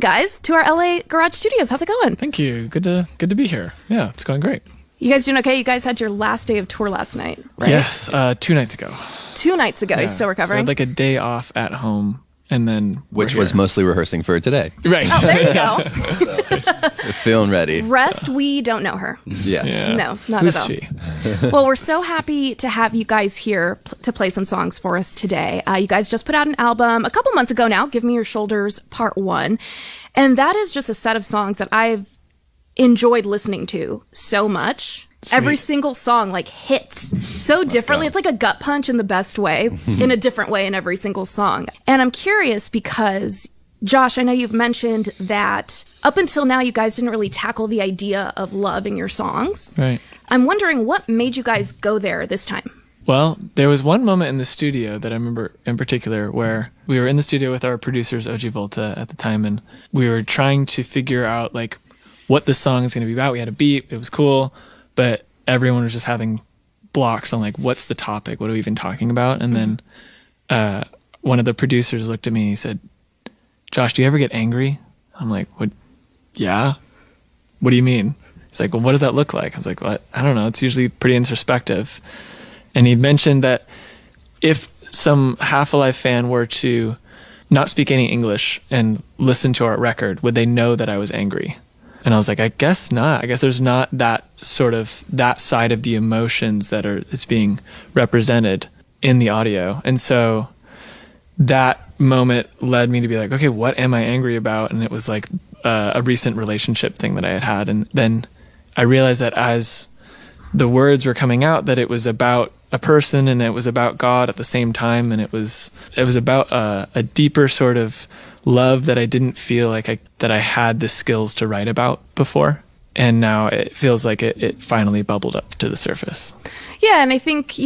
guys, to our LA Garage Studios. How's it going? Thank you. Good to be here. Yeah, it's going great. You guys doing okay? You guys had your last day of tour last night, right? Yes, 2 nights ago. 2 nights ago. Yeah. You're still recovering? So I had like a day off at home, and then which was mostly rehearsing for today. Right. Oh, there you go. We're feeling ready. Rest, we don't know her. Yes. Yeah. No, not Who's at all. she? Well, we're so happy to have you guys here to play some songs for us today. You guys just put out an album a couple months ago now, Give Me Your Shoulders Part 1. And that is just a set of songs that I've enjoyed listening to so much. Sweet. Every single song like hits so differently. It's like a gut punch in the best way, in a different way in every single song. And I'm curious because, Josh, I know you've mentioned that up until now you guys didn't really tackle the idea of love in your songs. Right. I'm wondering what made you guys go there this time? Well, there was one moment in the studio that I remember in particular where we were in the studio with our producers, OG Volta, at the time, and we were trying to figure out like what the song is going to be about. We had a beat, it was cool, but everyone was just having blocks on like, what's the topic? What are we even talking about? And then one of the producers looked at me and he said, Josh, do you ever get angry? I'm like, what? Yeah. What do you mean? He's like, well, what does that look like? I was like, well, I don't know. It's usually pretty introspective. And he mentioned that if some Half Alive fan were to not speak any English and listen to our record, would they know that I was angry? And I was like, I guess not. I guess there's not that sort of that side of the emotions that it's being represented in the audio. And so that moment led me to be like, okay, what am I angry about? And it was like a recent relationship thing that I had. And then I realized that as the words were coming out, that it was about a person and it was about God at the same time. And it was about a deeper sort of love that I didn't feel like that I had the skills to write about before. And now it feels like it finally bubbled up to the surface. Yeah, and I think,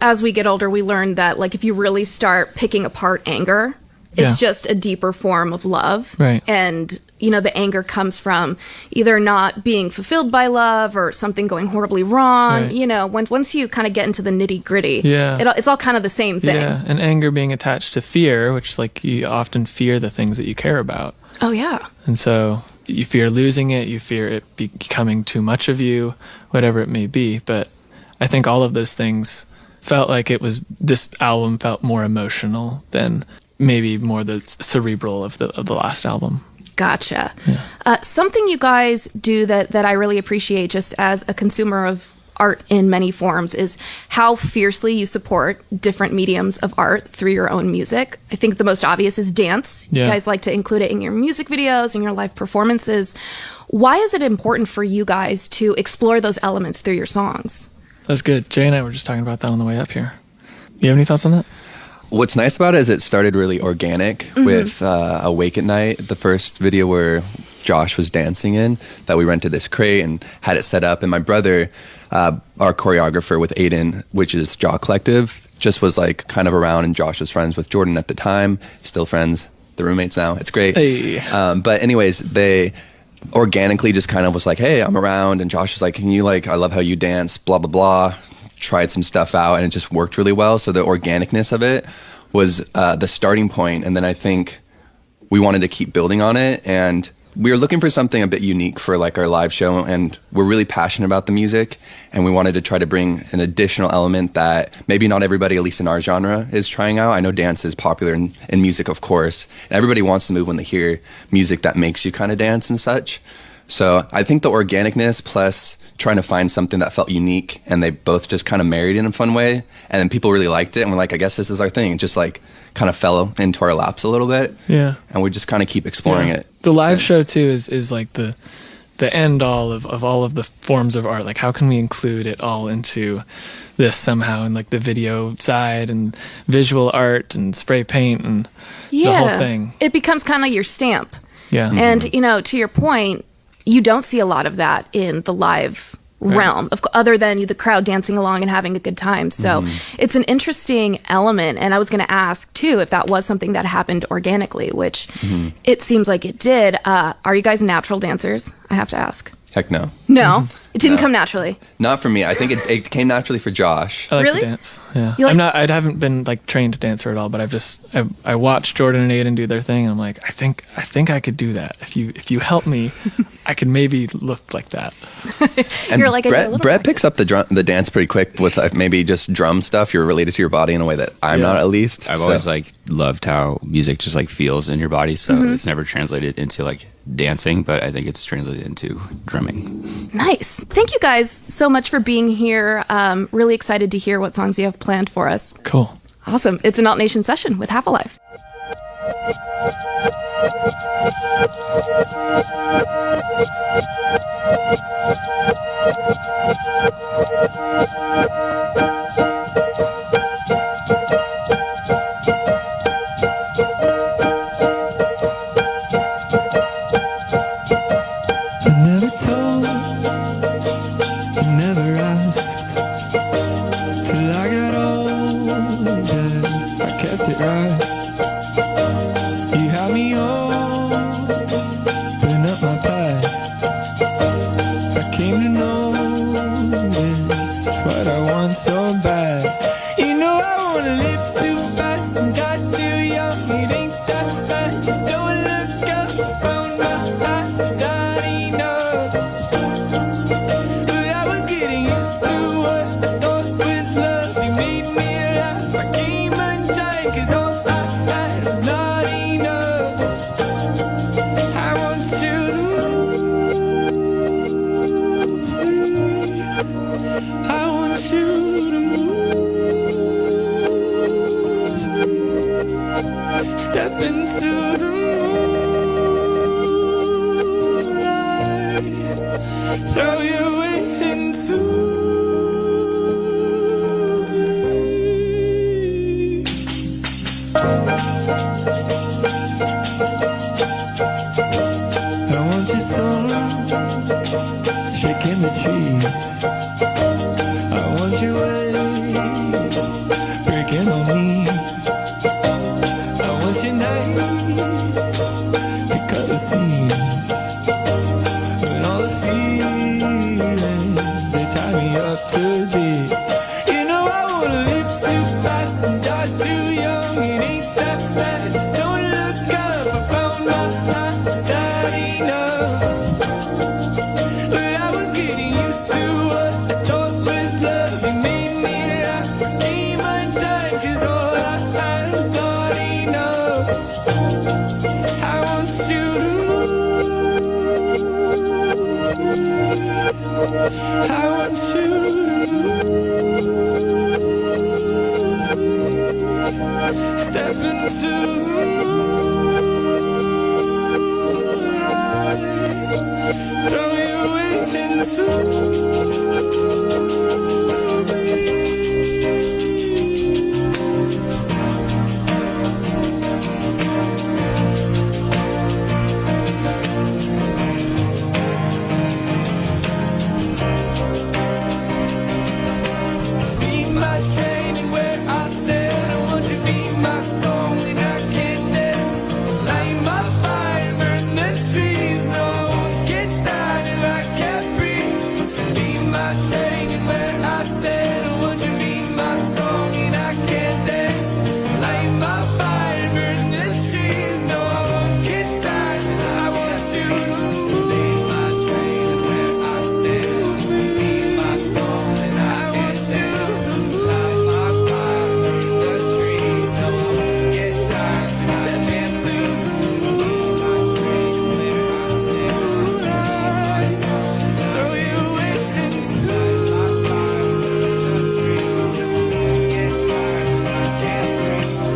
as we get older, we learn that like if you really start picking apart anger, it's just a deeper form of love. Right. And, the anger comes from either not being fulfilled by love or something going horribly wrong. Right. Once you kind of get into the nitty gritty, Yeah. it's all kind of the same thing. Yeah, and anger being attached to fear, which like you often fear the things that you care about. Oh, yeah. And so you fear losing it, you fear it becoming too much of you, whatever it may be. But I think all of those things felt like this album felt more emotional than maybe more the cerebral of the last album. Gotcha. Yeah. Something you guys do that I really appreciate just as a consumer of art in many forms is how fiercely you support different mediums of art through your own music. I think the most obvious is dance. Yeah. You guys like to include it in your music videos and your live performances. Why is it important for you guys to explore those elements through your songs? That's good. Jay and I were just talking about that on the way up here. You have any thoughts on that? What's nice about it is it started really organic with Awake at Night, the first video where Josh was dancing in, that we rented this crate and had it set up. And my brother, our choreographer with Aiden, which is Jaw Collective, just was like kind of around, and Josh was friends with Jordan at the time, still friends, the roommates now. It's great. Hey. But anyways, they organically just kind of was like, hey, I'm around. And Josh was like, can you I love how you dance, blah, blah, blah. Tried some stuff out and it just worked really well. So the organicness of it was the starting point. And then I think we wanted to keep building on it. And we were looking for something a bit unique for like our live show. And we're really passionate about the music. And we wanted to try to bring an additional element that maybe not everybody, at least in our genre, is trying out. I know dance is popular in music, of course. And everybody wants to move when they hear music that makes you kind of dance and such. So I think the organicness plus trying to find something that felt unique, and they both just kind of married in a fun way. And then people really liked it, and we're like, I guess this is our thing. It just like kind of fell into our laps a little bit. Yeah. And we just kind of keep exploring it. The live show too is like the end all of all of the forms of art. Like how can we include it all into this somehow, and like the video side and visual art and spray paint and the whole thing. It becomes kind of your stamp. Yeah. And, to your point, you don't see a lot of that in the live realm, other than the crowd dancing along and having a good time. So it's an interesting element. And I was going to ask, too, if that was something that happened organically, which it seems like it did. Are you guys natural dancers? I have to ask. Heck no. No? It didn't come naturally. Not for me. I think it came naturally for Josh. I like Really? to dance. Yeah, You like- I haven't been like trained dancer at all, but I watched Jordan and Aiden do their thing, and I'm like, I think I could do that. If you help me, I could maybe look like that. And You're like, I need a little Brett practice. picks up the dance pretty quick with maybe just drum stuff. You're related to your body in a way that I'm not, at least. I've So- always like loved how music just like feels in your body, so it's never translated into like dancing, but I think it's translated into drumming. Nice. Thank you guys so much for being here. Really excited to hear what songs you have planned for us. Cool. Awesome. It's an Alt Nation session with Half Alive. Never told, never asked. Till I got older, I kept it right. You had me open up my past. I came to notice what I want so bad. You know I wanna live too fast and die too young. It ain't that bad, just don't look up. Found my eyes starting up. But I was getting used to what I thought was love. You made me laugh, I came undone, 'cause all I had was not enough. I want you to move. I want you to move. Step into the moonlight. Throw your weight into me. I want your soul shaking the trees. I want your waves breaking on me. I want your night to cut the seams. When all the feelings, they tie me up too deep. You know I wanna live too fast and die too young. It ain't that bad, just don't look up. I found my eyes starting up. But I was getting used to what I thought was love. You made me laugh, I came undone, 'cause all I had was not enough. I want you to move. I want you to move. Step into the moonlight. Throw your weight into be my chain and where I stand. I want you to be my song and I can't dance. Light my fire, burn the trees. No, I won't get tired if I can't breathe. Be my chain and where I stand. I want you to be my song and I can't dance. Light my fire, burn the trees. No, I won't get tired. I want you to be my chain and where I stand. Be my song and I can't dance. Light my fire, burn the trees. No, I won't get tired. Step into my chain and where I stand. Throw your weight into my fire, burn the trees. No, I won't get tired. I can't breathe.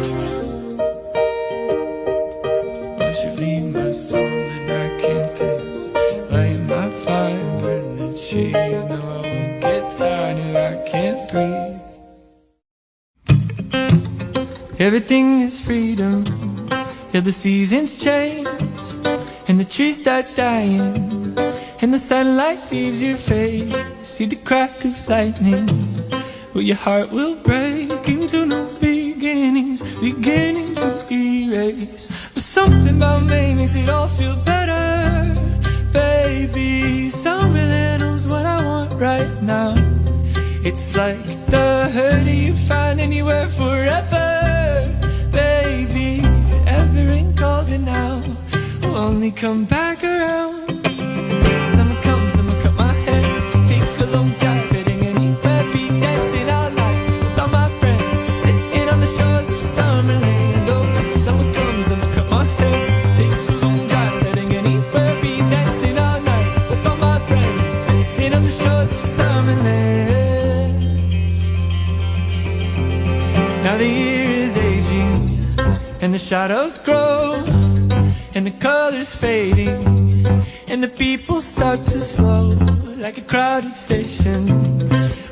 Won't you be my song and I can't dance? Light my fire, burn the trees. No, I won't get tired if I can't breathe. Everything is freedom. Yeah, the seasons change and the trees start dying and the sunlight leaves your face. See the crack of lightning. Well, your heart will break into new beginnings, beginning to erase. But something about me makes it all feel better. Baby, Summerland was what I wanted. now. It's like the hurt you find anywhere forever. Baby, ever ain't golden now. Will only come back around. Summer comes, summer cut my hair. Take a long drive, heading anywhere. Be dancing all night with all my friends, sitting on the shores of Summerland. Oh, summer comes, summer cut my hair. Take a long drive, heading anywhere. Be dancing all night with all my friends, sitting on the shores of Summerland. Now the year is aging, and the shadows grow, and the colors fading, and the people start to slow, like a crowded station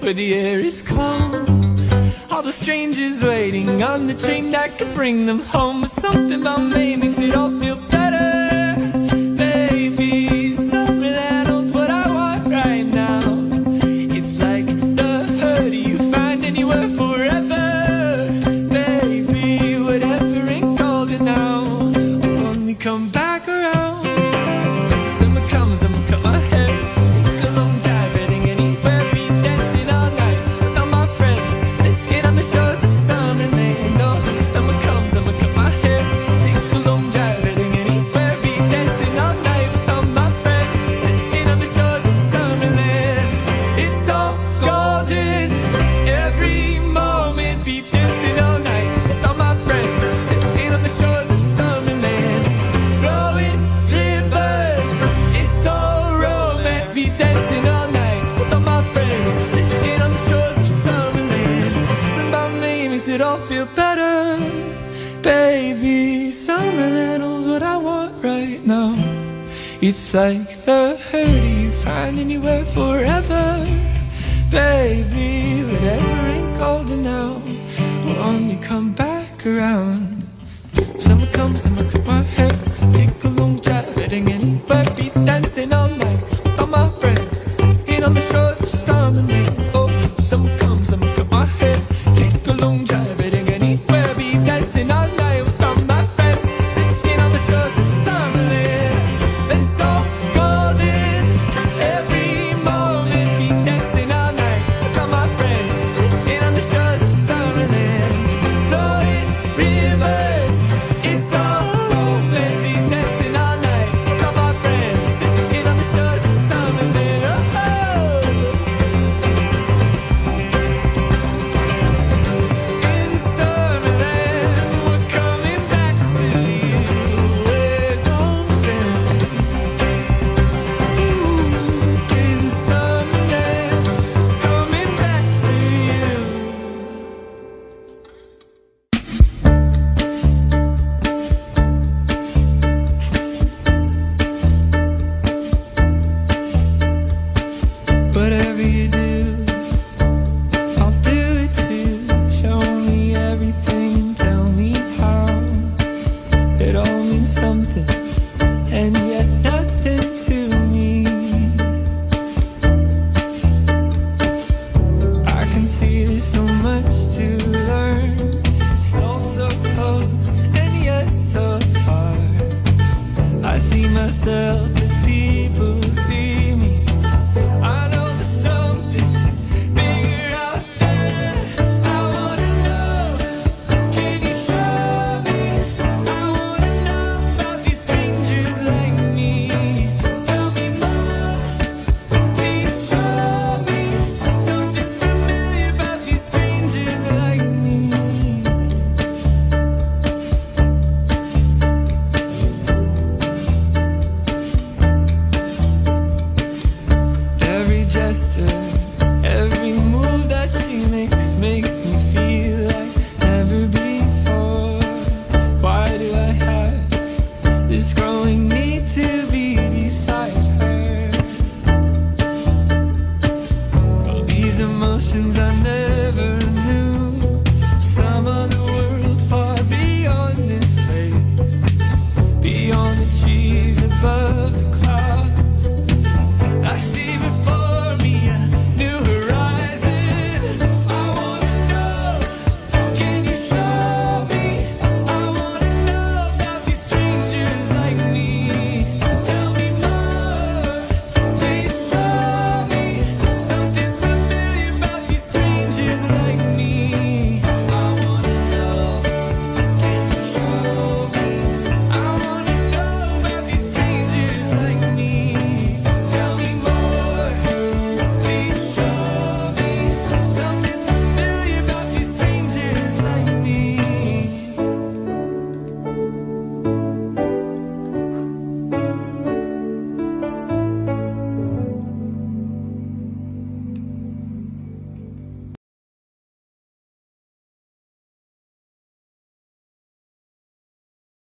where the air is cold. All the strangers waiting on the train that could bring them home. But something about me makes it all feel better. Baby, Summerland holds what I want right now. It's like the hurt you find anywhere forever. Baby, whatever ain't golden now will only come back around. Summer comes, I'ma cut my hair. Take a long drive, heading anywhere. Be dancing all night with all my friends, sitting on the shores of Summerland. Oh, summer comes, I'ma cut my hair. Take a long drive, heading anywhere. Be dancing all night with all my friends, sitting on the shores of Summerland. It's all golden, every moment. Be dancing all night with all my friends, sitting on the shores of Summerland. Flowing rivers, it's all romance. Be dancing all night with all my friends, sitting on the shores of Summerland. Something about me makes it all feel better. Baby, Summerland holds what I want right now. It's like the hurt you find anywhere forever. Baby, whatever ain't golden now will only come back around. Summer comes, summer cut my hair. Take a long drive, heading anywhere. Be dancing all night with all my friends, sitting on the shores of Summerland. Oh, summer comes, summer cut my hair. Take a long drive, heading anywhere. Be dancing all night with all my friends, sitting on the shores of Summerland. It's all golden, every moment. Be dancing all night with all my friends, sitting on the shores of Summerland. Flowing rivers, it's all romance. Be dancing all night with all my friends, sitting on the shores of Summerland. Oh, in Summerland, we're coming back to you. We're golden. In Summerland, coming back to you. Whatever you do, I'll do it too. Show me everything and tell me how. It all means something, and yet nothing to me. I can see there's so much to learn. It's all so close and yet so far. I see myself as people see me. I know there's something bigger out there. I wanna know, can you show me? I wanna know about these strangers like me. Tell me more, please show me. Something's familiar about these strangers like me. Every gesture, every move that she makes me feel like never before. Why do I have this growing need to be beside her? All these emotions I never